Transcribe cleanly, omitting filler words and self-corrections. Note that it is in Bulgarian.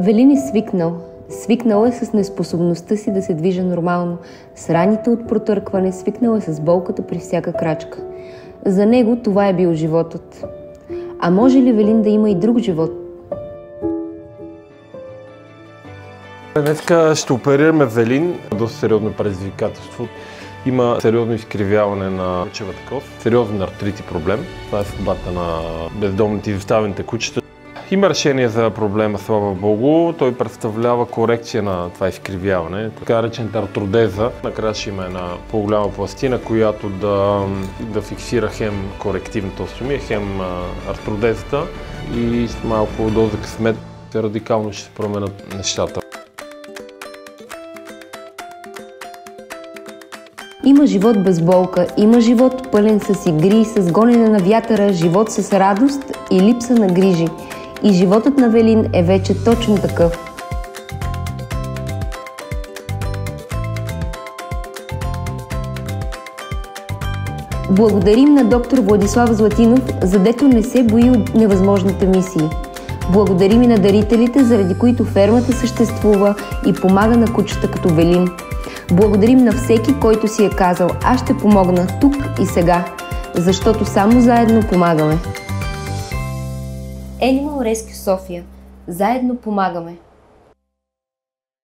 Велин е свикнал. Свикнал е с неспособността си да се движа нормално, с раните от протъркване, свикнал е с болката при всяка крачка. За него това е бил животът. А може ли Велин да има и друг живот? Днеска ще оперираме Велин. Доста сериозно предизвикателство. Има сериозно изкривяване на кучевата кост, сериозен артрит и проблем. Това е съдбата на бездомните и изоставените кучета. Има решение за проблема, слава Богу. Той представлява корекция на това изкривяване, така наречената артродеза. Накрая ще има една по-голяма пластина, която да фиксира хем корективната остеомия, хем артродезата и с малко доза късмет радикално ще се променят нещата. Има живот без болка, има живот пълен с игри, с гонене на вятъра, живот с радост и липса на грижи. И животът на Велин е вече точно такъв. Благодарим на доктор Владислав Златинов, задето не се бои от невъзможните мисии. Благодарим и на дарителите, заради които фермата съществува и помага на кучета като Велин. Благодарим на всеки, който си е казал: аз ще помогна тук и сега, защото само заедно помагаме. Animal Rescue София. Заедно помагаме.